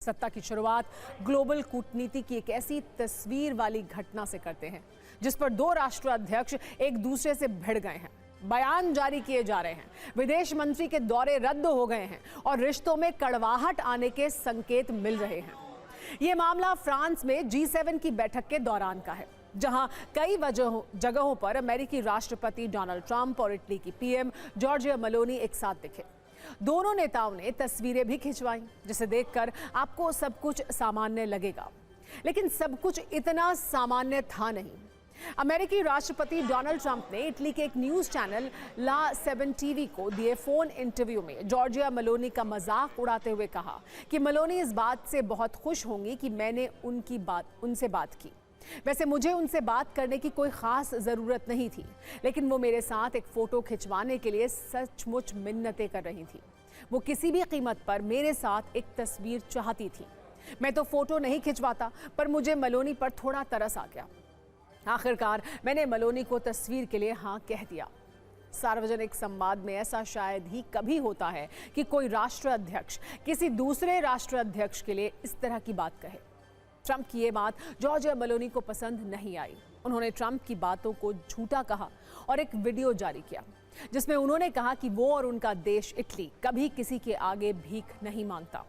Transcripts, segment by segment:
सत्ता की शुरुआत ग्लोबल कूटनीति की एक ऐसी तस्वीर वाली घटना से करते हैं जिस पर दो राष्ट्राध्यक्ष एक दूसरे से भिड़ गए हैं, बयान जारी किए जा रहे हैं, विदेश मंत्री के दौरे रद्द हो गए हैं और रिश्तों में कड़वाहट आने के संकेत मिल रहे हैं। ये मामला फ्रांस में G7 की बैठक के दौरान का है, जहां कई जगहों पर अमेरिकी राष्ट्रपति डोनाल्ड ट्रंप और इटली की पीएम जॉर्जिया मेलोनी एक साथ दिखे। दोनों नेताओं ने तस्वीरें भी खिंचवाई, जिसे देखकर आपको सब कुछ सामान्य लगेगा, लेकिन सब कुछ इतना सामान्य था नहीं। अमेरिकी राष्ट्रपति डोनाल्ड ट्रंप ने इटली के एक न्यूज चैनल ला 7 टीवी को दिए फोन इंटरव्यू में जॉर्जिया मेलोनी का मजाक उड़ाते हुए कहा कि मेलोनी इस बात से बहुत खुश होंगी कि मैंने उनसे बात की। वैसे मुझे उनसे बात करने की कोई खास जरूरत नहीं थी, लेकिन वो मेरे साथ एक फोटो खिंचवाने के लिए सचमुच मिन्नतें कर रही थी। वो किसी भी कीमत पर मेरे साथ एक तस्वीर चाहती थी। मैं तो फोटो नहीं खिंचवाता, पर मुझे मेलोनी पर थोड़ा तरस आ गया। आखिरकार मैंने मेलोनी को तस्वीर के लिए हाँ कह दिया। सार्वजनिक संवाद में ऐसा शायद ही कभी होता है कि कोई राष्ट्राध्यक्ष किसी दूसरे राष्ट्राध्यक्ष के लिए इस तरह की बात कहे। ट्रंप की ये बात जॉर्जिया मेलोनी को पसंद नहीं आई। उन्होंने ट्रंप की बातों को झूठा कहा और एक वीडियो जारी किया, जिसमें उन्होंने कहा कि वो और उनका देश इटली कभी किसी के आगे भीख नहीं मांगता।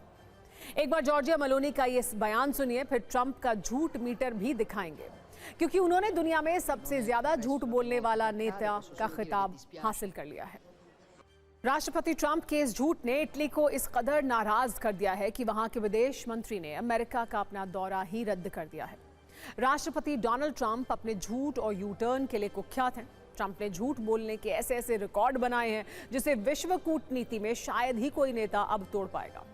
एक बार जॉर्जिया मेलोनी का ये बयान सुनिए, फिर ट्रंप का झूठ मीटर भी दिखाएंगे, क्योंकि उन्होंने दुनिया में सबसे ज्यादा झूठ बोलने वाला नेता का खिताब हासिल कर लिया है। राष्ट्रपति ट्रंप के इस झूठ ने इटली को इस कदर नाराज कर दिया है कि वहां के विदेश मंत्री ने अमेरिका का अपना दौरा ही रद्द कर दिया है। राष्ट्रपति डोनाल्ड ट्रंप अपने झूठ और यू टर्न के लिए कुख्यात हैं। ट्रंप ने झूठ बोलने के ऐसे ऐसे रिकॉर्ड बनाए हैं जिसे विश्व कूटनीति में शायद ही कोई नेता अब तोड़ पाएगा।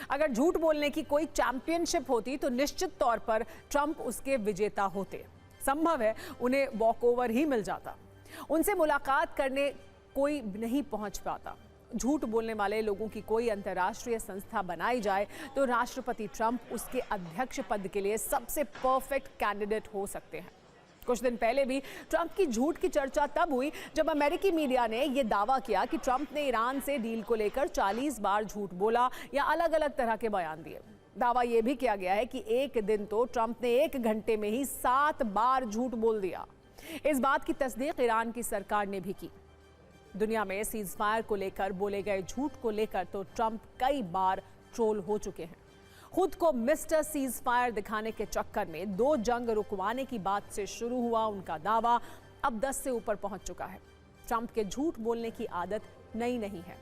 अगर झूठ बोलने की कोई चैंपियनशिप होती तो निश्चित तौर पर ट्रंप उसके विजेता होते। संभव है उन्हें वॉकओवर ही मिल जाता। उनसे मुलाकात करने कोई नहीं पहुंच पाता। झूठ बोलने वाले लोगों की कोई अंतर्राष्ट्रीय संस्था बनाई जाए तो राष्ट्रपति ट्रंप उसके अध्यक्ष पद के लिए सबसे परफेक्ट कैंडिडेट हो सकते हैं। कुछ दिन पहले भी ट्रंप की झूठ की चर्चा तब हुई जब अमेरिकी मीडिया ने यह दावा किया कि ट्रंप ने ईरान से डील को लेकर 40 बार झूठ बोला या अलग अलग तरह के बयान दिए। दावा यह भी किया गया है कि एक दिन तो ट्रंप ने 1 घंटे में ही 7 बार झूठ बोल दिया। इस बात की तस्दीक ईरान की सरकार ने भी की। दुनिया में सीज फायर को लेकर बोले गए झूठ को लेकर तो ट्रंप कई बार ट्रोल हो चुके हैं। खुद को मिस्टर सीज फायर दिखाने के चक्कर में 2 जंग रुकवाने की बात से शुरू हुआ उनका दावा अब 10 से ऊपर पहुंच चुका है। ट्रंप के झूठ बोलने की आदत नई नहीं है।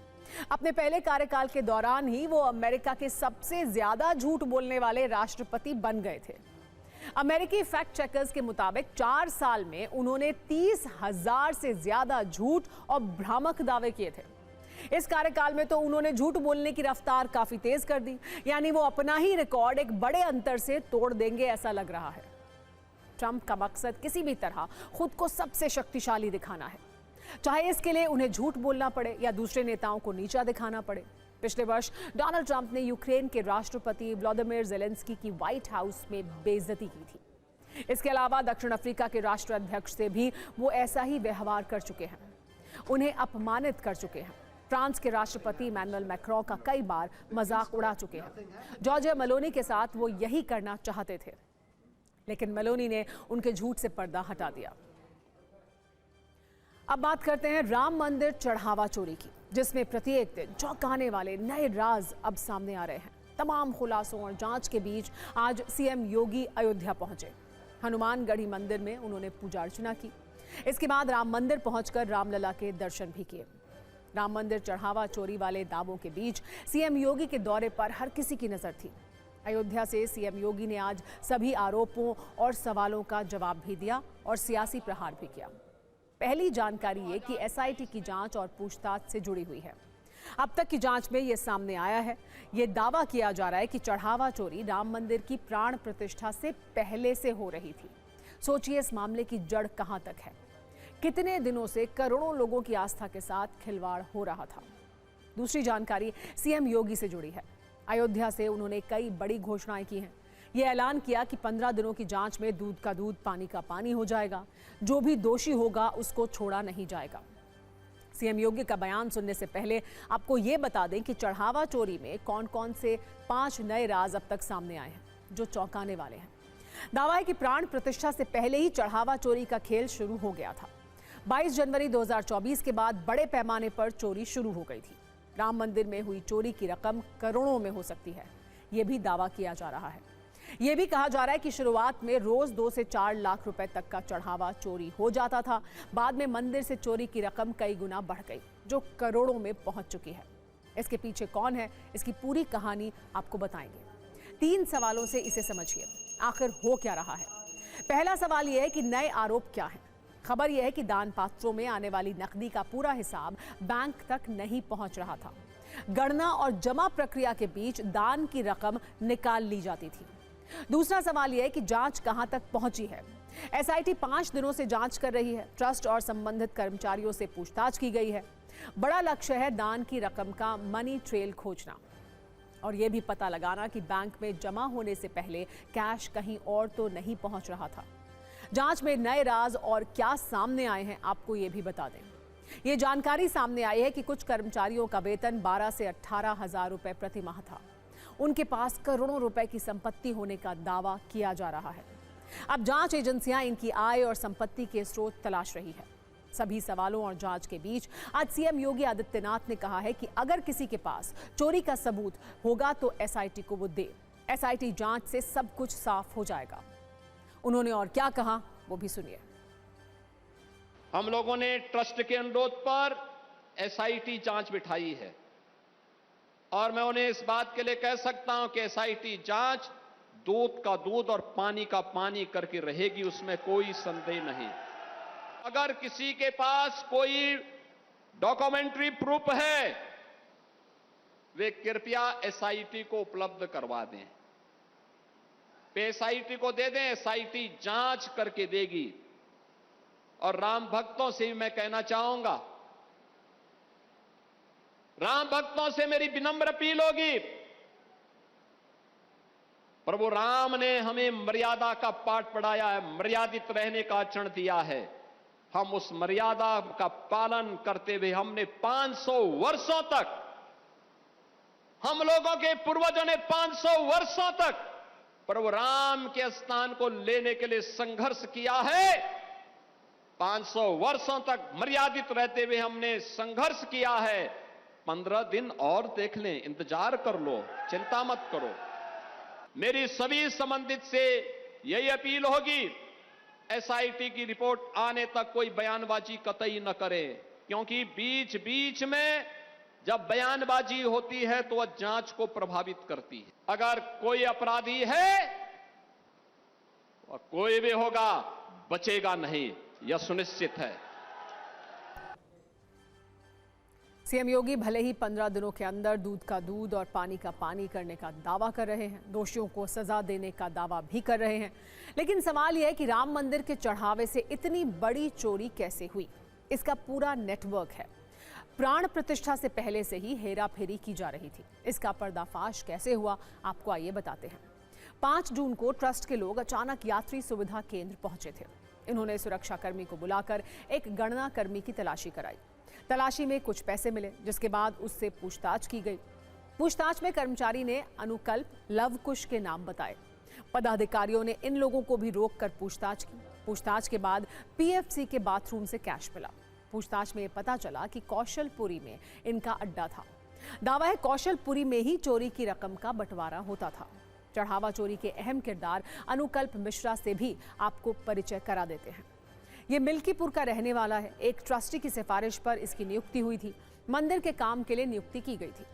अपने पहले कार्यकाल के दौरान ही वो अमेरिका के सबसे ज्यादा झूठ बोलने वाले राष्ट्रपति बन गए थे। अमेरिकी फैक्ट चेकर्स के मुताबिक 4 साल में उन्होंने 30,000 से ज्यादा झूठ और भ्रामक दावे किए थे। इस कार्यकाल में तो उन्होंने झूठ बोलने की रफ्तार काफी तेज कर दी, यानी वो अपना ही रिकॉर्ड एक बड़े अंतर से तोड़ देंगे ऐसा लग रहा है। ट्रंप का मकसद किसी भी तरह खुद को सबसे शक्तिशाली दिखाना है, चाहे इसके लिए उन्हें झूठ बोलना पड़े या दूसरे नेताओं को नीचा दिखाना पड़े। पिछले वर्ष डोनाल्ड ट्रंप ने यूक्रेन के राष्ट्रपति व्लादिमीर ज़ेलेंस्की की व्हाइट हाउस में बेइज्जती की थी। इसके अलावा दक्षिण अफ्रीका के राष्ट्राध्यक्ष से भी वो ऐसा ही व्यवहार कर चुके हैं, उन्हें अपमानित कर चुके हैं। फ्रांस के राष्ट्रपति इमैनुअल मैक्रों का कई बार मजाक उड़ा चुके हैं। जॉर्जिया मेलोनी के साथ वो यही करना चाहते थे, लेकिन मेलोनी ने उनके झूठ से पर्दा हटा दिया। अब बात करते हैं राम मंदिर चढ़ावा चोरी की, जिसमें प्रत्येक दिन चौंकाने वाले नए राज अब सामने आ रहे हैं। तमाम खुलासों और जांच के बीच आज सीएम योगी अयोध्या पहुंचे। हनुमानगढ़ी मंदिर में उन्होंने पूजा अर्चना की। इसके बाद राम मंदिर पहुंचकर रामलला के दर्शन भी किए। राम मंदिर चढ़ावा चोरी वाले दावों के बीच सीएम योगी के दौरे पर हर किसी की नजर थी। अयोध्या से सीएम योगी ने आज सभी आरोपों और सवालों का जवाब भी दिया और सियासी प्रहार भी किया। पहली जानकारी ये कि एसआईटी की जांच और पूछताछ से जुड़ी हुई है। अब तक की जांच में ये सामने आया है, ये दावा किया जा रहा है कि चढ़ावा चोरी राम मंदिर की प्राण प्रतिष्ठा से पहले से हो रही थी। सोचिए इस मामले की जड़ कहां तक है। कितने दिनों से करोड़ों लोगों की आस्था के साथ खिलवाड़ हो रहा था। दूसरी जानकारी सीएम योगी से जुड़ी है। अयोध्या से उन्होंने कई बड़ी घोषणाएं की हैं। ये ऐलान किया कि 15 दिनों की जांच में दूध का दूध पानी का पानी हो जाएगा। जो भी दोषी होगा उसको छोड़ा नहीं जाएगा। सीएम योगी का बयान सुनने से पहले आपको ये बता दें कि चढ़ावा चोरी में कौन कौन से 5 नए राज अब तक सामने आए हैं जो चौंकाने वाले हैं। दावा है कि प्राण प्रतिष्ठा से पहले ही चढ़ावा चोरी का खेल शुरू हो गया था। 22 जनवरी 2024 के बाद बड़े पैमाने पर चोरी शुरू हो गई थी। राम मंदिर में हुई चोरी की रकम करोड़ों में हो सकती है, यह भी दावा किया जा रहा है। यह भी कहा जा रहा है कि शुरुआत में रोज 2 से 4 लाख रुपए तक का चढ़ावा चोरी हो जाता था। बाद में मंदिर से चोरी की रकम कई गुना बढ़ गई, जो करोड़ों में पहुंच चुकी है। इसके पीछे कौन है, इसकी पूरी कहानी आपको बताएंगे। 3 सवालों से इसे समझिए, आखिर हो क्या रहा है। पहला सवाल यह है कि नए आरोप क्या है। खबर यह है कि दान पात्रों में आने वाली नकदी का पूरा हिसाब बैंक तक नहीं पहुंच रहा था। गणना और जमा प्रक्रिया के बीच दान की रकम निकाल ली जाती थी। दूसरा सवाल यह है कि जांच कहां तक पहुंची है। एसआईटी 5 दिनों से जांच कर रही है। ट्रस्ट और संबंधित कर्मचारियों से पूछताछ की गई है। बड़ा लक्ष्य है दान की रकम का मनी ट्रेल खोजना और यह भी पता लगाना कि बैंक में जमा होने से पहले कैश कहीं और तो नहीं पहुंच रहा था। जांच में नए राज और क्या सामने आए हैं, आपको यह भी बता दें। यह जानकारी सामने आई है कि कुछ कर्मचारियों का वेतन 12 से 18 हजार रुपए प्रति माह था। उनके पास करोड़ों रुपए की संपत्ति होने का दावा किया जा रहा है। अब जांच एजेंसियां इनकी आय और संपत्ति के स्रोत तलाश रही है। सभी सवालों और जांच के बीच आज सीएम योगी आदित्यनाथ ने कहा है कि अगर किसी के पास चोरी का सबूत होगा तो एसआईटी को वो दे। एसआईटी जांच से सब कुछ साफ हो जाएगा। उन्होंने और क्या कहा, वो भी सुनिए। हम लोगों ने ट्रस्ट के अनुरोध पर एसआईटी जांच बिठाई है और मैं उन्हें इस बात के लिए कह सकता हूं कि एसआईटी जांच दूध का दूध और पानी का पानी करके रहेगी, उसमें कोई संदेह नहीं। अगर किसी के पास कोई डॉक्यूमेंट्री प्रूफ है, वे कृपया एसआईटी को उपलब्ध करवा दें। एसआईटी को दे दें, एसआईटी जांच करके देगी। और राम भक्तों से भी मैं कहना चाहूंगा, राम भक्तों से मेरी विनम्र अपील होगी, प्रभु राम ने हमें मर्यादा का पाठ पढ़ाया है, मर्यादित रहने का आचरण दिया है। हम उस मर्यादा का पालन करते हुए हमने 500 वर्षों तक, हम लोगों के पूर्वजों ने 500 वर्षों तक प्रभु राम के स्थान को लेने के लिए संघर्ष किया है। 500 वर्षों तक मर्यादित रहते हुए हमने संघर्ष किया है। 15 दिन और देख लें, इंतजार कर लो, चिंता मत करो। मेरी सभी संबंधित से यही अपील होगी, एसआईटी की रिपोर्ट आने तक कोई बयानबाजी कतई न करें, क्योंकि बीच बीच में जब बयानबाजी होती है तो वह जांच को प्रभावित करती है। अगर कोई अपराधी है, वह कोई भी होगा, बचेगा नहीं, यह सुनिश्चित है। सीएम योगी भले ही 15 दिनों के अंदर दूध का दूध और पानी का पानी करने का दावा कर रहे हैं, दोषियों को सजा देने का दावा भी कर रहे हैं, लेकिन सवाल यह है कि राम मंदिर के चढ़ावे से इतनी बड़ी चोरी कैसे हुई। इसका पूरा नेटवर्क है। प्राण प्रतिष्ठा से पहले से ही हेरा फेरी की जा रही थी। इसका पर्दाफाश कैसे हुआ, आपको आइए बताते हैं। 5 जून को ट्रस्ट के लोग अचानक यात्री सुविधा केंद्र पहुंचे थे। इन्होंने सुरक्षा कर्मी को बुलाकर एक गणना कर्मी की तलाशी कराई। तलाशी में कुछ पैसे मिले, जिसके बाद उससे पूछताछ की गई। पूछताछ में कर्मचारी ने अनुकल्प लवकुश के नाम बताए। पदाधिकारियों ने इन लोगों को भी रोककर पूछताछ की। पूछताछ के बाद पीएफसी के बाथरूम से कैश मिला। पूछताछ में पता चला कि कौशलपुरी में इनका अड्डा था। दावा है कौशलपुरी में ही चोरी की रकम का बंटवारा होता था। चढ़ावा चोरी के अहम किरदार अनुकल्प मिश्रा से भी आपको परिचय करा देते हैं। ये मिल्कीपुर का रहने वाला है। एक ट्रस्टी की सिफारिश पर इसकी नियुक्ति हुई थी। मंदिर के काम के लिए नियुक्ति की गई थी।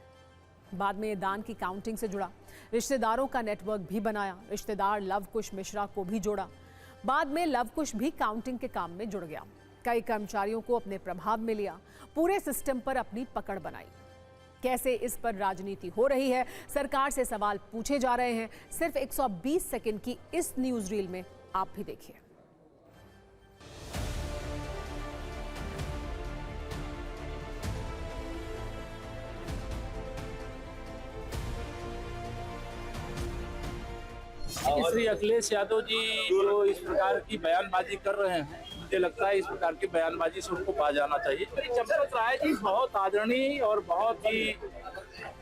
बाद में ये दान की काउंटिंग से जुड़ा, रिश्तेदारों का नेटवर्क भी बनाया। रिश्तेदार लवकुश मिश्रा को भी जोड़ा। बाद में लवकुश भी काउंटिंग के काम में जुड़ गया। कई कर्मचारियों को अपने प्रभाव में लिया। पूरे सिस्टम पर अपनी पकड़ बनाई। कैसे इस पर राजनीति हो रही है, सरकार से सवाल पूछे जा रहे हैं। सिर्फ 120 सेकंड की इस न्यूज रील में आप भी देखिए। श्री अखिलेश यादव जी जो इस प्रकार की बयानबाजी कर रहे हैं, मुझे लगता है इस प्रकार की बयानबाजी से उनको बाज आना चाहिए। चंपत राय जी बहुत आदरणीय और बहुत ही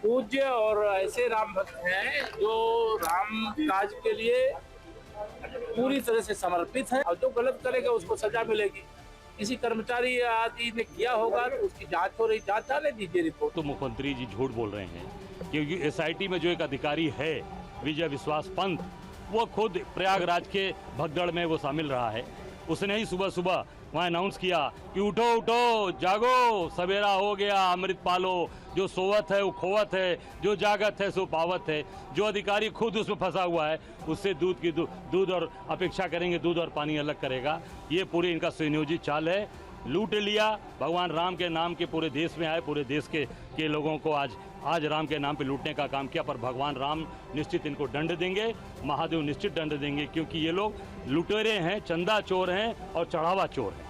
पूज्य और ऐसे राम भक्त हैं जो राम काज के लिए पूरी तरह से समर्पित है, और जो गलत करेगा उसको सजा मिलेगी। किसी कर्मचारी आदि ने किया होगा तो उसकी जांच हो रही, जांच डाले दीजिए रिपोर्ट। तो मुख्यमंत्री जी झूठ बोल रहे हैं, क्योंकि एसआईटी में जो एक अधिकारी है विजय विश्वास पंत, वो खुद प्रयागराज के भगदड़ में वो शामिल रहा है। उसने ही सुबह सुबह वहाँ अनाउंस किया कि उठो उठो जागो, सवेरा हो गया, अमृत पालो, जो सोवत है वो खोवत है, जो जागत है सो पावत है। जो अधिकारी खुद उसमें फंसा हुआ है उससे दूध और अपेक्षा करेंगे, दूध और पानी अलग करेगा। ये पूरी इनका सुनियोजित चाल है। लूट लिया, भगवान राम के नाम के पूरे देश में आए, पूरे देश के लोगों को आज राम के नाम पे लूटने का काम किया। पर भगवान राम निश्चित इनको दंड देंगे, महादेव निश्चित दंड देंगे, क्योंकि ये लोग लुटेरे हैं, चंदा चोर हैं और चढ़ावा चोर हैं।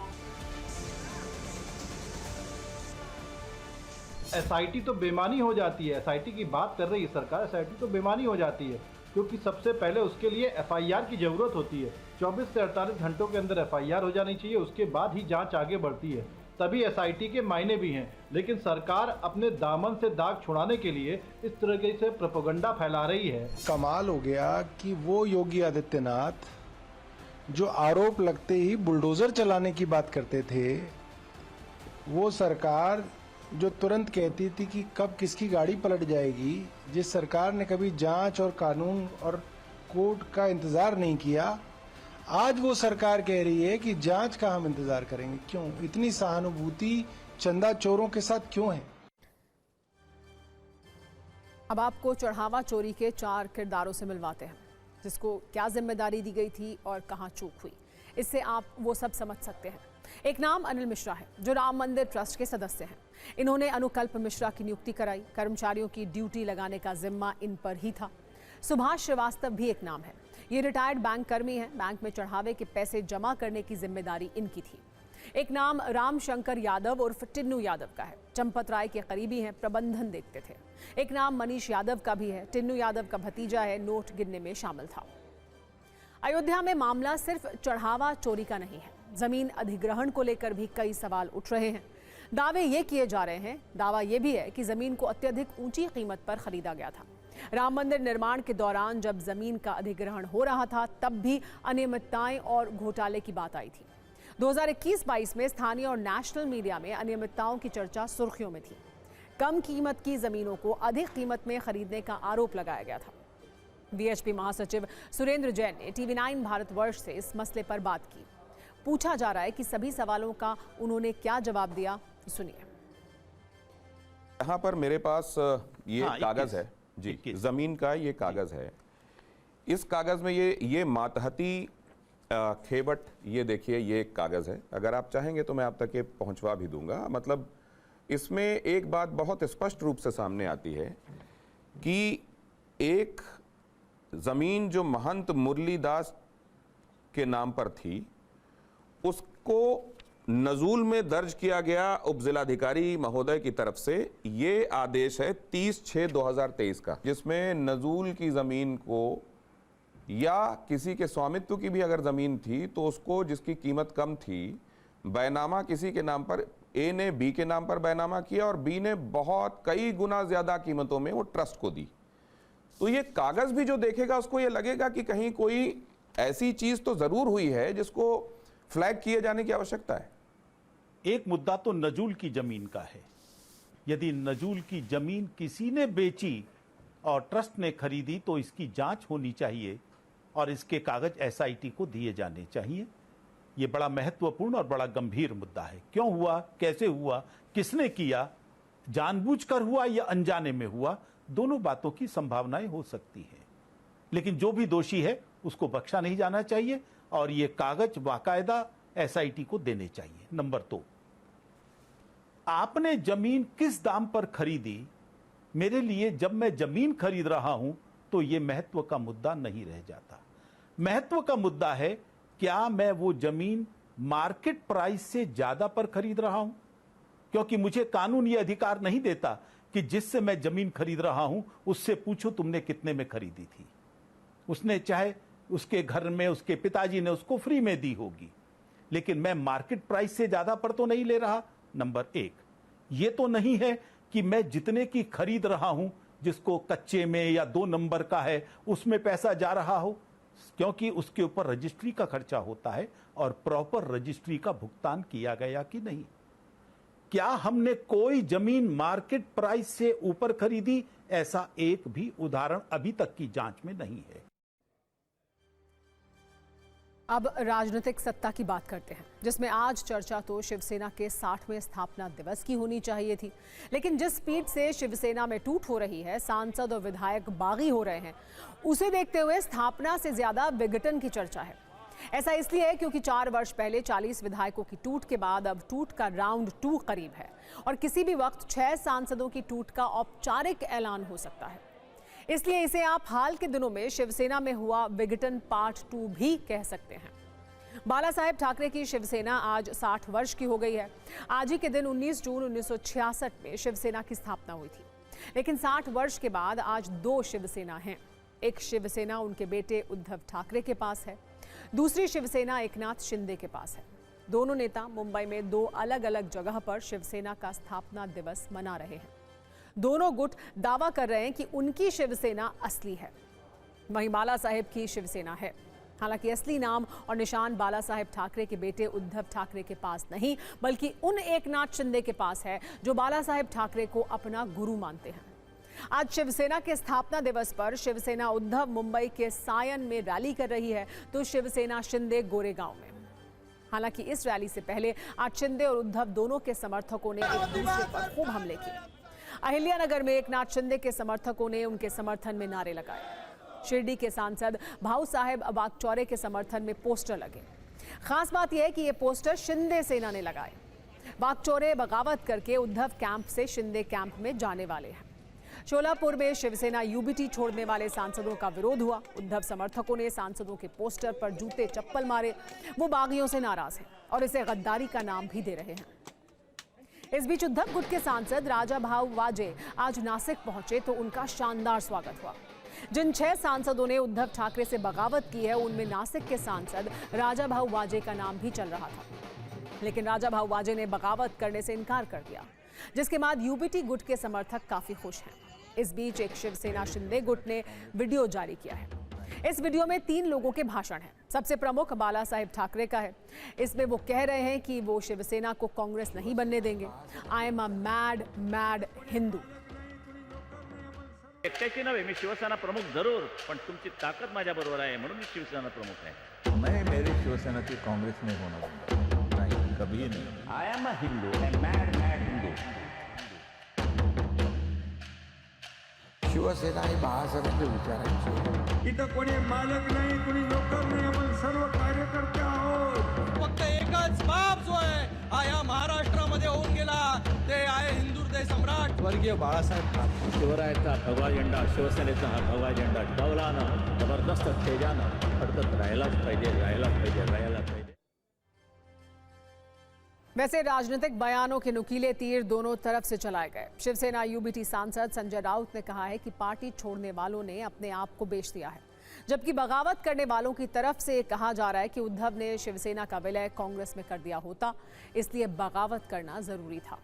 एसआईटी तो बेमानी हो जाती है। एसआईटी की बात कर रही है सरकार, एसआईटी तो बेमानी हो जाती है, क्योंकि सबसे पहले उसके लिए एफआईआर की जरूरत होती है। 24 से 48 घंटों के अंदर एफआईआर हो जानी चाहिए, उसके बाद ही जांच आगे बढ़ती है, तभी एसआईटी के मायने भी हैं। लेकिन सरकार अपने दामन से दाग छुड़ाने के लिए इस तरीके से प्रोपेगेंडा फैला रही है। कमाल हो गया कि वो योगी आदित्यनाथ जो आरोप लगते ही बुलडोजर चलाने की बात करते थे, वो सरकार जो तुरंत कहती थी कि कब किसकी गाड़ी पलट जाएगी, जिस सरकार ने कभी जांच और कानून और कोर्ट का इंतजार नहीं किया, आज वो सरकार कह रही है कि जांच का हम इंतजार करेंगे। क्यों इतनी सहानुभूति चंदा चोरों के साथ क्यों है? अब आपको चढ़ावा चोरी के 4 किरदारों से मिलवाते हैं, जिसको क्या जिम्मेदारी दी गई थी और कहां चूक हुई। इससे आप वो सब समझ सकते हैं। एक नाम अनिल मिश्रा है, जो राम मंदिर ट्रस्ट के सदस्य हैं। इन्होंने अनुकल्प मिश्रा की नियुक्ति कराई। कर्मचारियों की ड्यूटी लगाने का जिम्मा इन पर ही था। सुभाष श्रीवास्तव भी एक नाम है। ये रिटायर्ड बैंक कर्मी हैं। बैंक में चढ़ावे के पैसे जमा करने की जिम्मेदारी इनकी थी। एक नाम राम शंकर यादव उर्फ टिन्नू यादव का है। चंपत राय के करीबी हैं, प्रबंधन देखते थे। एक नाम मनीष यादव का भी है। टिन्नू यादव का भतीजा है, नोट गिनने में शामिल था। अयोध्या में मामला सिर्फ चढ़ावा चोरी का नहीं है। जमीन अधिग्रहण को लेकर भी कई सवाल उठ रहे हैं। दावे ये किए जा रहे हैं, दावा ये भी है कि जमीन को अत्यधिक ऊंची कीमत पर खरीदा गया था। राम मंदिर निर्माण के दौरान जब जमीन का अधिग्रहण हो रहा था, तब भी अनियमितताएं और घोटाले की बात आई थी। 2021-22 में स्थानीय और नेशनल मीडिया में अनियमितताओं की चर्चा सुर्खियों में थी। कम कीमत की जमीनों को अधिक कीमत में खरीदने का आरोप लगाया गया था। बीएचपी महासचिव सुरेंद्र जैन ने TV9 भारतवर्ष से इस मसले पर बात की। पूछा जा रहा है कि सभी सवालों का उन्होंने क्या जवाब दिया, सुनिए। यहाँ पर मेरे पास ये कागज है जी, जमीन का ये कागज है। इस कागज में ये मातहती खेबट, ये देखिए, ये एक कागज है। अगर आप चाहेंगे तो मैं आप तक ये पहुंचवा भी दूंगा। मतलब इसमें एक बात बहुत स्पष्ट रूप से सामने आती है कि एक जमीन जो महंत मुरलीदास के नाम पर थी, उसको नजूल में दर्ज किया गया उपजिलाधिकारी महोदय की तरफ से। ये आदेश है 30/6/2023 का, जिसमें नजूल की जमीन को या किसी के स्वामित्व की भी अगर जमीन थी तो उसको, जिसकी कीमत कम थी, बैनामा किसी के नाम पर, ए ने बी के नाम पर बैनामा किया और बी ने बहुत कई गुना ज्यादा कीमतों में वो ट्रस्ट को दी। तो ये कागज भी जो देखेगा उसको ये लगेगा कि कहीं कोई ऐसी चीज तो जरूर हुई है जिसको फ्लैग किए जाने की आवश्यकता है। एक मुद्दा तो नजूल की जमीन का है। यदि नजूल की जमीन किसी ने बेची और ट्रस्ट ने खरीदी तो इसकी जांच होनी चाहिए और इसके कागज एसआईटी को दिए जाने चाहिए। यह बड़ा महत्वपूर्ण और बड़ा गंभीर मुद्दा है। क्यों हुआ, कैसे हुआ, किसने किया, जानबूझकर हुआ या अनजाने में हुआ, दोनों बातों की संभावनाएं हो सकती हैं। लेकिन जो भी दोषी है उसको बख्शा नहीं जाना चाहिए और ये कागज बाकायदा एसआईटी को देने चाहिए। नंबर 2, आपने जमीन किस दाम पर खरीदी, मेरे लिए जब मैं जमीन खरीद रहा हूं तो यह महत्व का मुद्दा नहीं रह जाता। महत्व का मुद्दा है क्या मैं वो जमीन मार्केट प्राइस से ज्यादा पर खरीद रहा हूं, क्योंकि मुझे कानून ये अधिकार नहीं देता कि जिससे मैं जमीन खरीद रहा हूं उससे पूछो तुमने कितने में खरीदी थी। उसने चाहे उसके घर में उसके पिताजी ने उसको फ्री में दी होगी, लेकिन मैं मार्केट प्राइस से ज्यादा पर तो नहीं ले रहा। नंबर एक, ये तो नहीं है कि मैं जितने की खरीद रहा हूं, जिसको कच्चे में या 2 नंबर का है उसमें पैसा जा रहा हो, क्योंकि उसके ऊपर रजिस्ट्री का खर्चा होता है और प्रॉपर रजिस्ट्री का भुगतान किया गया कि नहीं। क्या हमने कोई जमीन मार्केट प्राइस से ऊपर खरीदी? ऐसा एक भी उदाहरण अभी तक की जांच में नहीं है। अब राजनीतिक सत्ता की बात करते हैं, जिसमें आज चर्चा तो शिवसेना के 60वें स्थापना दिवस की होनी चाहिए थी, लेकिन जिस स्पीड से शिवसेना में टूट हो रही है, सांसद और विधायक बागी हो रहे हैं, उसे देखते हुए स्थापना से ज्यादा विघटन की चर्चा है। ऐसा इसलिए है क्योंकि 4 वर्ष पहले 40 विधायकों की टूट के बाद अब टूट का राउंड 2 करीब है और किसी भी वक्त 6 सांसदों की टूट का औपचारिक ऐलान हो सकता है। इसलिए इसे आप हाल के दिनों में शिवसेना में हुआ विघटन पार्ट 2 भी कह सकते हैं। बाला साहेब ठाकरे की शिवसेना आज 60 वर्ष की हो गई है। आज ही के दिन 19 जून 1966 में शिवसेना की स्थापना हुई थी, लेकिन 60 वर्ष के बाद आज 2 शिवसेना हैं। एक शिवसेना उनके बेटे उद्धव ठाकरे के पास है, दूसरी शिवसेना एकनाथ शिंदे के पास है। दोनों नेता मुंबई में 2 अलग अलग जगह पर शिवसेना का स्थापना दिवस मना रहे हैं। दोनों गुट दावा कर रहे हैं कि उनकी शिवसेना असली है, वहीं बाला साहेब की शिवसेना है। हालांकि असली नाम और निशान बाला साहेब ठाकरे के बेटे उद्धव ठाकरे के पास नहीं, बल्कि उन एकनाथ शिंदे के पास है जो बाला साहेब ठाकरे को अपना गुरु मानते हैं। आज शिवसेना के स्थापना दिवस पर शिवसेना उद्धव मुंबई के सायन में रैली कर रही है, तो शिवसेना शिंदे गोरेगांव में। हालांकि इस रैली से पहले आज शिंदे और उद्धव दोनों के समर्थकों ने एक दूसरे पर खूब हमले किए। अहिल्यानगर में एकनाथ शिंदे के समर्थकों ने उनके समर्थन में नारे लगाए। शिरडी के सांसद भाऊ साहेब वागचौरे के समर्थन में पोस्टर लगे। खास बात यह है कि ये पोस्टर शिंदे सेना ने लगाए। वागचौरे बगावत करके उद्धव कैंप से शिंदे कैंप में जाने वाले हैं। शोलापुर में शिवसेना यूबीटी छोड़ने वाले सांसदों का विरोध हुआ। उद्धव समर्थकों ने सांसदों के पोस्टर पर जूते चप्पल मारे। वो बागियों से नाराज हैं और इसे गद्दारी का नाम भी दे रहे हैं। इस बीच उद्धव गुट के सांसद राजा भाऊ वाजे आज नासिक पहुंचे तो उनका शानदार स्वागत हुआ। जिन 6 सांसदों ने उद्धव ठाकरे से बगावत की है, उनमें नासिक के सांसद राजा भाऊ वाजे का नाम भी चल रहा था, लेकिन राजा भाऊ वाजे ने बगावत करने से इनकार कर दिया, जिसके बाद यूबीटी गुट के समर्थक काफी खुश हैं। इस बीच एक शिवसेना शिंदे गुट ने वीडियो जारी किया है। इस वीडियो में 3 लोगों के भाषण हैं। सबसे प्रमुख बाला साहेब ठाकरे का है। इसमें वो कह रहे हैं कि वो शिवसेना को कांग्रेस नहीं बनने देंगे। I am a mad Hindu. एकट्याची नव्हे, मी शिवसेना प्रमुख जरूर, पण तुमची ताकद माझ्याबरोबर आहे म्हणून मी शिवसेना प्रमुख आहे। मैं मेरी शिवसेना की कांग्रेस में होना दूंगा, नहीं, कभी नहीं। I am a Hindu, mad Hindu. Shiv Sena ही बाळासाहेबांच्या विचारांची। इथं कोणी मालक नाही, कोणी नोकर नाही, आपण सर्व कार्यकर्ते आहोत। फक्त एकच बाप जो आहे या महाराष्ट्रामध्ये होऊन गेला, ते आहे हिंदू हृदय सम्राट स्वर्गीय बाळासाहेब ठाकरे। शिवरायाचा भगवा झेंडा, शिवसेनेचा हा भगवा झेंडा डौलानं, जबरदस्त तेजानं फडकत राहायलाच पाहिजे। वैसे राजनीतिक बयानों के नुकीले तीर दोनों तरफ से चलाए गए। शिवसेना यूबीटी सांसद संजय राउत ने कहा है कि पार्टी छोड़ने वालों ने अपने आप को बेच दिया है, जबकि बगावत करने वालों की तरफ से कहा जा रहा है कि उद्धव ने शिवसेना का विलय कांग्रेस में कर दिया होता, इसलिए बगावत करना जरूरी था।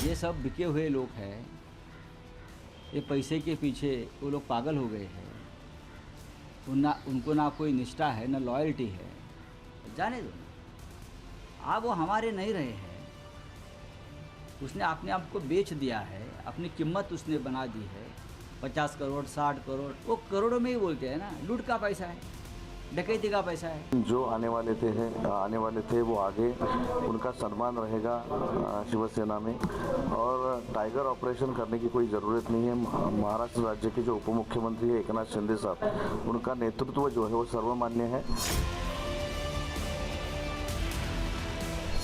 ये सब बिके हुए लोग हैं, ये पैसे के पीछे वो लोग पागल हो गए हैं। उनको ना कोई निष्ठा है, ना लॉयल्टी है। जाने दो, अब वो हमारे नहीं रहे हैं। उसने अपने आप को बेच दिया है, अपनी कीमत उसने बना दी है। 50 करोड़ 60 करोड़, वो करोड़ों में ही बोलते हैं ना। लूट का पैसा है, डकैती का पैसा है। जो आने वाले थे वो आगे, उनका सम्मान रहेगा शिवसेना में। और टाइगर ऑपरेशन करने की कोई ज़रूरत नहीं है। महाराष्ट्र राज्य के जो उप मुख्यमंत्री है एकनाथ शिंदे साहब, उनका नेतृत्व जो है वो सर्वमान्य है।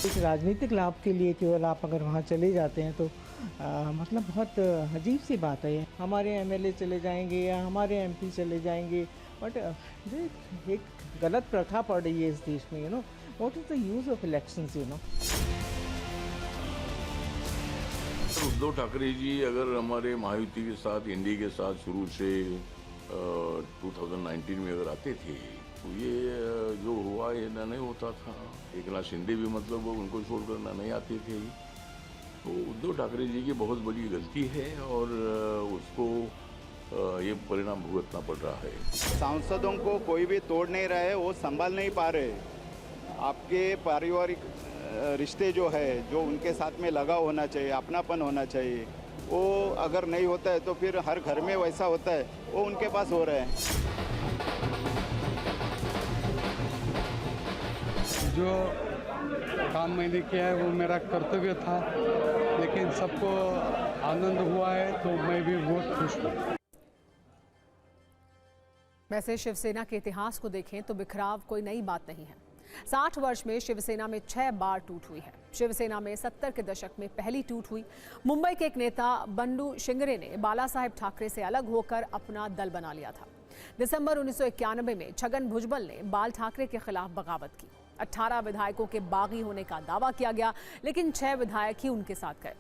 एक राजनीतिक लाभ के लिए केवल आप अगर वहाँ चले जाते हैं तो मतलब बहुत अजीब सी बात है। हमारे एमएलए चले जाएंगे या हमारे एमपी चले जाएंगे, बट एक गलत प्रथा पड़ रही है इस देश में। What is the use of elections. Uddhav Thackeray ji अगर हमारे महायुति के साथ, इंडी के साथ शुरू से 2019 में अगर आते थे तो ये जो हुआ ये ना नहीं होता था। एकनाथ शिंदे भी मतलब उनको छोड़कर ना नहीं आते थे। तो उद्धव ठाकरे जी की बहुत बड़ी गलती है और उसको ये परिणाम भुगतना पड़ रहा है। सांसदों को कोई भी तोड़ नहीं रहा है, वो संभाल नहीं पा रहे। आपके पारिवारिक रिश्ते जो है, जो उनके साथ में लगाव होना चाहिए, अपनापन होना चाहिए, वो अगर नहीं होता है तो फिर हर घर में वैसा होता है, वो उनके पास हो रहा है। जो काम मैंने किया है वो मेरा कर्तव्य था, लेकिन सबको आनंद हुआ है तो मैं भी बहुत खुश हूँ। वैसे शिवसेना के इतिहास को देखें तो बिखराव कोई नई बात नहीं है। 60 वर्ष में शिवसेना में 6 बार टूट हुई है। शिवसेना में 70 के दशक में पहली टूट हुई। मुंबई के एक नेता बंडू शिंगरे ने बाला साहेब ठाकरे से अलग होकर अपना दल बना लिया था। दिसंबर 1991 में छगन भुजबल ने बाल ठाकरे के खिलाफ बगावत की। 18 विधायकों के बागी होने का दावा किया गया, लेकिन 6 विधायक ही उनके साथ गए।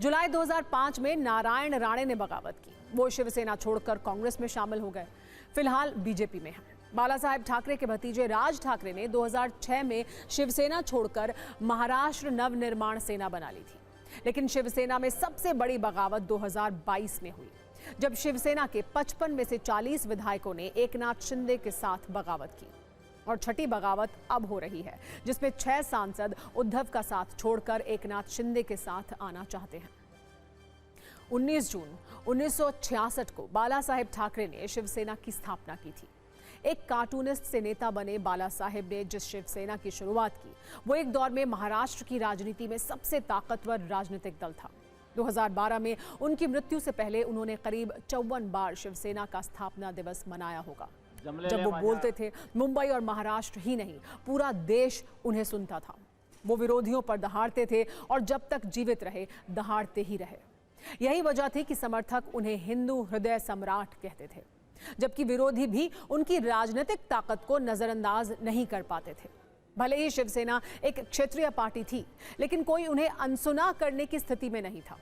जुलाई 2005 में नारायण राणे ने बगावत की। वो शिवसेना छोड़कर कांग्रेस में शामिल हो गए। फिलहाल बीजेपी में हैं। बाला साहेब ठाकरे के भतीजे राज ठाकरे ने 2006 में शिवसेना छोड़कर महाराष्ट्र नवनिर्माण सेना बना ली थी। लेकिन शिवसेना में सबसे बड़ी बगावत 2022 में हुई, जब शिवसेना के 55 में से 40 विधायकों ने एकनाथ शिंदे के साथ बगावत की। और छठी बगावत अब हो रही है, जिसमें 6 सांसद उद्धव का साथ छोड़कर एकनाथ शिंदे के साथ आना चाहते हैं। 19 जून 1966 को बाला साहेब ठाकरे ने शिवसेना की स्थापना की थी। एक कार्टूनिस्ट से नेता बने बाला साहेब ने जिस शिवसेना की शुरुआत की, वो एक दौर में महाराष्ट्र की राजनीति में सबसे ताकतवर राजनीतिक दल था। 2012 में उनकी मृत्यु से पहले उन्होंने करीब 54 बार शिवसेना का स्थापना दिवस मनाया होगा। जब वो बोलते थे, मुंबई और महाराष्ट्र ही नहीं, पूरा देश उन्हें सुनता था। वो विरोधियों पर दहाड़ते थे और जब तक जीवित रहे दहाड़ते ही रहे। यही वजह थी कि समर्थक उन्हें हिंदू हृदय सम्राट कहते थे, जबकि विरोधी भी उनकी राजनीतिक ताकत को नजरअंदाज नहीं कर पाते थे। भले ही शिवसेना एक क्षेत्रीय पार्टी थी, लेकिन कोई उन्हें अनसुना करने की स्थिति में नहीं था।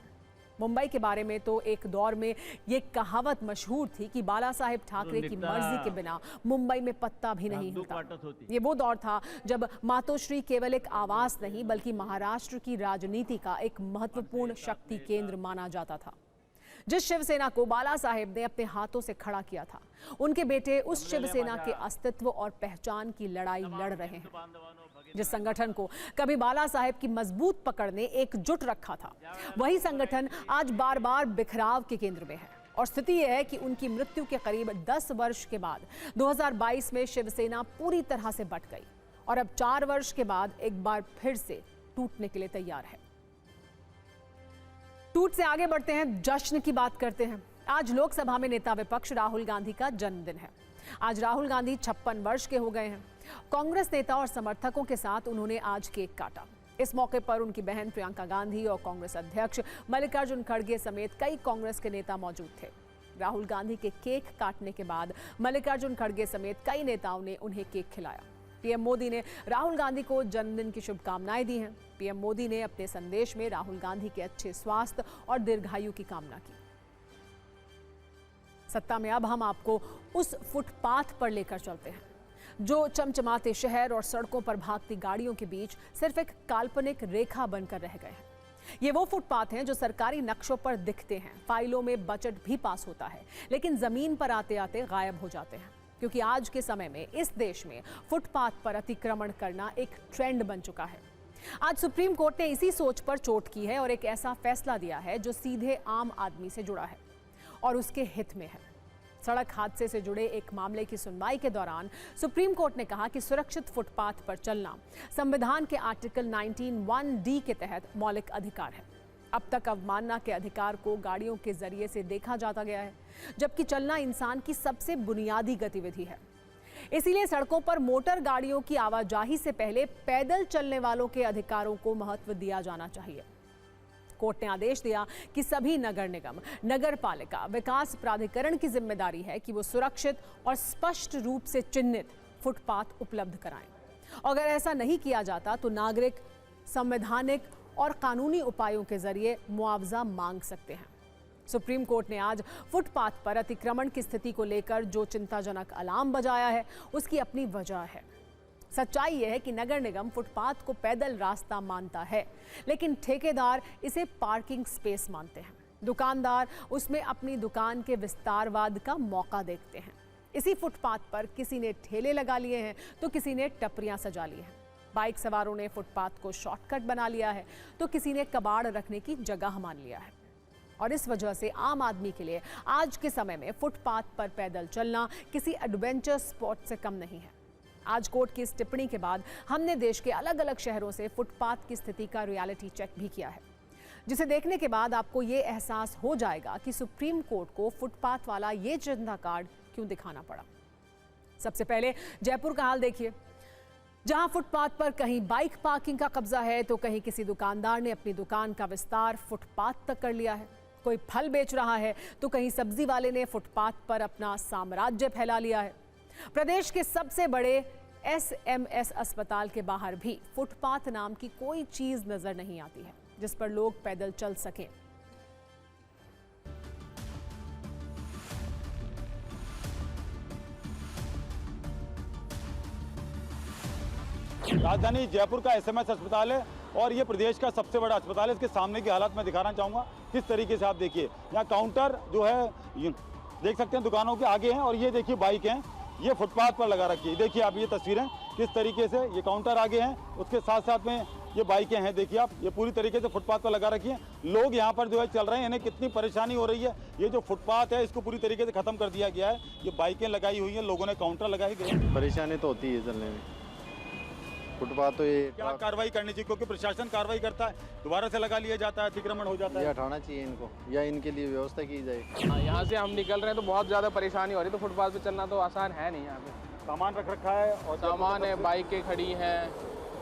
मुंबई के बारे में तो एक दौर में ये कहावत मशहूर थी कि बाला साहेब ठाकरे की मर्जी के बिना मुंबई में पत्ता भी नहीं हिलता। ये वो दौर था जब मातोश्री केवल एक आवास नहीं, बल्कि महाराष्ट्र की राजनीति का एक महत्वपूर्ण शक्ति केंद्र माना जाता था। जिस शिवसेना को बाला साहेब ने अपने हाथों से खड़ा किया था, उनके बेटे उस शिवसेना के अस्तित्व और पहचान की लड़ाई लड़ रहे हैं। जिस संगठन को कभी बाला साहेब की मजबूत पकड़ ने एकजुट रखा था, वही संगठन आज बार बार बिखराव के केंद्र में है। और स्थिति यह है कि उनकी मृत्यु के करीब 10 वर्ष के बाद 2022 में शिवसेना पूरी तरह से बट गई और अब 4 वर्ष के बाद एक बार फिर से टूटने के लिए तैयार है। टूट से आगे बढ़ते हैं, जश्न की बात करते हैं। आज लोकसभा में नेता विपक्ष राहुल गांधी का जन्मदिन है। आज राहुल गांधी 56 वर्ष के हो गए हैं। कांग्रेस नेता और समर्थकों के साथ उन्होंने आज केक काटा। इस मौके पर उनकी बहन प्रियंका गांधी और कांग्रेस अध्यक्ष मल्लिकार्जुन खड़गे समेत कई कांग्रेस के नेता मौजूद थे। राहुल गांधी के केक काटने के बाद मल्लिकार्जुन खड़गे समेत कई नेताओं ने उन्हें केक खिलाया। पीएम मोदी ने राहुल गांधी को जन्मदिन की शुभकामनाएं दी हैं। पीएम मोदी ने अपने संदेश में राहुल गांधी के अच्छे स्वास्थ्य और दीर्घायु की कामना की। सत्ता में अब हम आपको उस फुटपाथ पर लेकर चलते हैं जो चमचमाते शहर और सड़कों पर भागती गाड़ियों के बीच सिर्फ एक काल्पनिक रेखा बनकर रह गए हैं। ये वो फुटपाथ हैं जो सरकारी नक्शों पर दिखते हैं, फाइलों में बजट भी पास होता है, लेकिन जमीन पर आते आते गायब हो जाते हैं। क्योंकि आज के समय में इस देश में फुटपाथ पर अतिक्रमण करना एक ट्रेंड बन चुका है। आज सुप्रीम कोर्ट ने इसी सोच पर चोट की है और एक ऐसा फैसला दिया है जो सीधे आम आदमी से जुड़ा है और उसके हित में है। सड़क हादसे से जुड़े एक मामले की सुनवाई के दौरान सुप्रीम कोर्ट ने कहा कि सुरक्षित फुटपाथ पर चलना संविधान के आर्टिकल 19(1)(d) के तहत मौलिक अधिकार है। अब तक अवमानना के अधिकार को गाड़ियों के जरिए से देखा जाता गया है, जबकि चलना इंसान की सबसे बुनियादी गतिविधि है। इसीलिए सड़कों पर मोटर गाड़ियों की आवाजाही से पहले पैदल चलने वालों के अधिकारों को महत्व दिया जाना चाहिए। कोर्ट ने आदेश दिया कि सभी नगर निगम, नगर पालिका, विकास प्राधिकरण की जिम्मेदारी है कि वो सुरक्षित और स्पष्ट रूप से चिन्हित फुटपाथ उपलब्ध कराएं। अगर ऐसा नहीं किया जाता तो नागरिक, संवैधानिक और कानूनी उपायों के जरिए मुआवजा मांग सकते हैं। सुप्रीम कोर्ट ने आज फुटपाथ पर अतिक्रमण की स्थिति को लेकर जो चिंताजनक अलार्म बजाया है, उसकी अपनी वजह है। सच्चाई यह है कि नगर निगम फुटपाथ को पैदल रास्ता मानता है, लेकिन ठेकेदार इसे पार्किंग स्पेस मानते हैं। दुकानदार उसमें अपनी दुकान के विस्तारवाद का मौका देखते हैं। इसी फुटपाथ पर किसी ने ठेले लगा लिए हैं तो किसी ने टपरियां सजा ली हैं। बाइक सवारों ने फुटपाथ को शॉर्टकट बना लिया है तो किसी ने कबाड़ रखने की जगह मान लिया है। और इस वजह से आम आदमी के लिए आज के समय में फुटपाथ पर पैदल चलना किसी एडवेंचर स्पॉट से कम नहीं है। आज कोर्ट की इस टिप्पणी के बाद हमने देश के अलग अलग शहरों से फुटपाथ की स्थिति का रियलिटी चेक भी किया है, जिसे देखने के बाद आपको ये एहसास हो जाएगा कि सुप्रीम कोर्ट को फुटपाथ वाला ये जनता कार्ड क्यों दिखाना पड़ा। सबसे पहले जयपुर का हाल देखिए, जहां फुटपाथ पर कहीं बाइक पार्किंग का कब्जा है तो कहीं किसी दुकानदार ने अपनी दुकान का विस्तार फुटपाथ तक कर लिया है। कोई फल बेच रहा है तो कहीं सब्जी वाले ने फुटपाथ पर अपना साम्राज्य फैला लिया है। प्रदेश के सबसे बड़े SMS अस्पताल के बाहर भी फुटपाथ नाम की कोई चीज नजर नहीं आती है जिस पर लोग पैदल चल सकें। राजधानी जयपुर का SMS अस्पताल है और ये प्रदेश का सबसे बड़ा अस्पताल है। इसके सामने की हालत मैं दिखाना चाहूँगा किस तरीके से। आप देखिए यहाँ काउंटर जो है देख सकते हैं दुकानों के आगे हैं और ये देखिए बाइक हैं, ये फुटपाथ पर लगा रखी है। देखिए आप ये तस्वीरें किस तरीके से, ये काउंटर आगे हैं, उसके साथ साथ में ये बाइकें हैं। देखिए आप, ये पूरी तरीके से फुटपाथ पर लगा रखी हैं। लोग यहाँ पर जो है चल रहे हैं, इन्हें कितनी परेशानी हो रही है। ये जो फुटपाथ है इसको पूरी तरीके से खत्म कर दिया गया है। ये बाइकें लगाई हुई हैं, लोगों ने काउंटर लगाए गए। परेशानी तो होती है चलने में। फुटपाथ तो ये क्या कार्रवाई करनी चाहिए, क्योंकि प्रशासन कार्रवाई करता है, दोबारा से लगा लिया जाता है, अतिक्रमण हो जाता है। ये हटाना चाहिए इनको या इनके लिए व्यवस्था की जाए। यहाँ से हम निकल रहे हैं तो बहुत ज़्यादा परेशानी हो रही है, तो फुटपाथ पे चलना तो आसान है नहीं। यहाँ पे सामान रख रखा है और सामान है, बाइकें खड़ी हैं,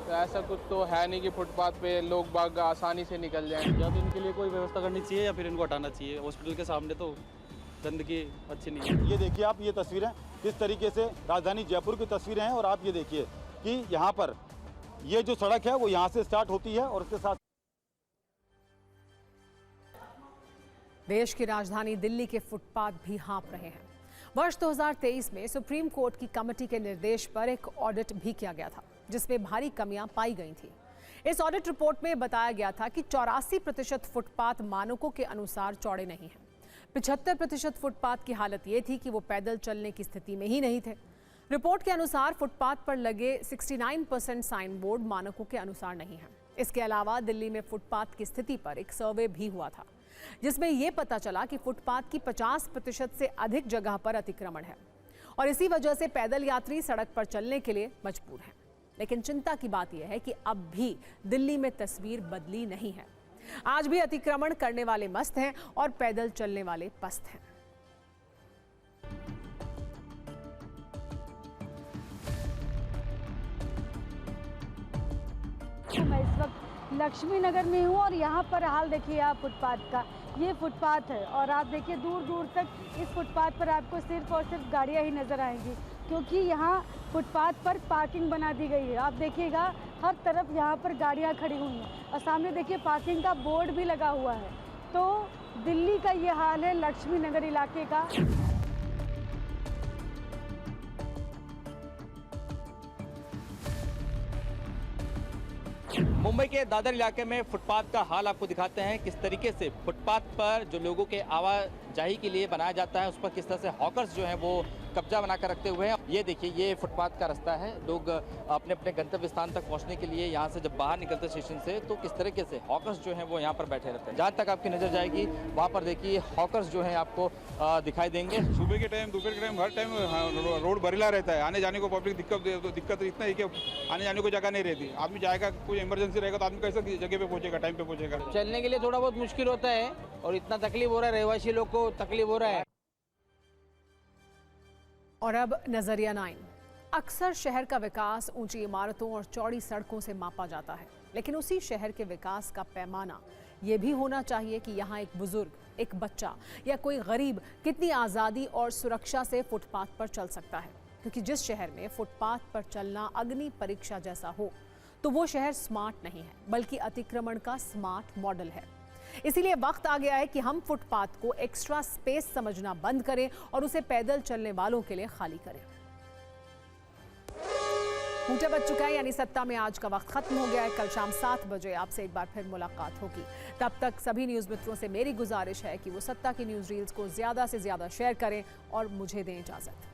तो ऐसा कुछ तो है नहीं कि फुटपाथ पे लोग बाग आसानी से निकल जाएं। या तो इनके लिए कोई व्यवस्था करनी चाहिए या फिर इनको हटाना चाहिए। हॉस्पिटल के सामने तो गंदगी अच्छी नहीं है। ये देखिए आप, ये तस्वीरें किस तरीके से राजधानी जयपुर की तस्वीरें हैं। और आप ये देखिए कि यहाँ पर ये जो सड़क है वो यहाँ से स्टार्ट होती है और उसके साथ देश की राजधानी दिल्ली के फुटपाथ भी हाँप रहे हैं। वर्ष 2023 में सुप्रीम कोर्ट की कमेटी के निर्देश पर एक ऑडिट भी किया गया था जिसमें भारी कमियां पाई गई थी। इस ऑडिट रिपोर्ट में बताया गया था कि 84% फुटपाथ मानकों के अनुसार चौड़े नहीं हैं। 75% फुटपाथ की हालत ये थी कि वो पैदल चलने की स्थिति में ही नहीं थे। रिपोर्ट के अनुसार फुटपाथ पर लगे 69% साइन बोर्ड मानकों के अनुसार नहीं है। इसके अलावा दिल्ली में फुटपाथ की स्थिति पर एक सर्वे भी हुआ था जिसमें यह पता चला कि फुटपाथ की 50% से अधिक जगह पर अतिक्रमण है और इसी वजह से पैदल यात्री सड़क पर चलने के लिए मजबूर हैं। लेकिन चिंता की बात यह है कि अब भी दिल्ली में तस्वीर बदली नहीं है। आज भी अतिक्रमण करने वाले मस्त हैं और पैदल चलने वाले पस्त हैं। मैं इस वक्त लक्ष्मी नगर में हूँ और यहाँ पर हाल देखिए आप फुटपाथ का। ये फुटपाथ है और आप देखिए दूर दूर तक इस फुटपाथ पर आपको सिर्फ और सिर्फ गाड़ियाँ ही नज़र आएंगी क्योंकि यहाँ फुटपाथ पर पार्किंग बना दी गई है। आप देखिएगा हर तरफ यहाँ पर गाड़ियाँ खड़ी हुई हैं और सामने देखिए पार्किंग का बोर्ड भी लगा हुआ है। तो दिल्ली का ये हाल है लक्ष्मी नगर इलाके का। मुंबई के दादर इलाके में फुटपाथ का हाल आपको दिखाते हैं किस तरीके से फुटपाथ पर जो लोगों के आवाजाही के लिए बनाया जाता है उस पर किस तरह से हॉकर्स जो हैं वो कब्जा बनाकर रखते हुए हैं। ये देखिए ये फुटपाथ का रास्ता है। लोग अपने अपने गंतव्य स्थान तक पहुंचने के लिए यहाँ से जब बाहर निकलते स्टेशन से तो किस तरीके से हॉकर्स जो हैं वो यहाँ पर बैठे रहते हैं। जहाँ तक आपकी नज़र जाएगी वहाँ पर देखिए हॉकर्स जो हैं आपको दिखाई देंगे। सुबह के टाइम दोपहर के टाइम हर टाइम रोड भरेला रहता है। आने जाने को पब्लिक दिक्कत इतना है कि आने जाने को जगह नहीं रहती। आदमी जाएगा, कोई इमरजेंसी रहेगा तो आदमी कैसे जगह पे पहुंचेगा, टाइम पे पहुंचेगा। चलने के लिए थोड़ा बहुत मुश्किल होता है और इतना तकलीफ हो रहा है, रहवासी लोग को तकलीफ हो रहा है। और अब नजरिया 9। अक्सर शहर का विकास ऊंची इमारतों और चौड़ी सड़कों से मापा जाता है, लेकिन उसी शहर के विकास का पैमाना ये भी होना चाहिए कि यहाँ एक बुजुर्ग, एक बच्चा या कोई गरीब कितनी आज़ादी और सुरक्षा से फुटपाथ पर चल सकता है। क्योंकि जिस शहर में फुटपाथ पर चलना अग्नि परीक्षा जैसा हो तो वो शहर स्मार्ट नहीं है, बल्कि अतिक्रमण का स्मार्ट मॉडल है। इसीलिए वक्त आ गया है कि हम फुटपाथ को एक्स्ट्रा स्पेस समझना बंद करें और उसे पैदल चलने वालों के लिए खाली करें। खूंटे बज चुका है, यानी सत्ता में आज का वक्त खत्म हो गया है। कल शाम 7 बजे आपसे एक बार फिर मुलाकात होगी। तब तक सभी न्यूज़ मित्रों से मेरी गुजारिश है कि वो सत्ता की न्यूज़ रील्स को ज़्यादा से ज़्यादा शेयर करें और मुझे दें इजाज़त।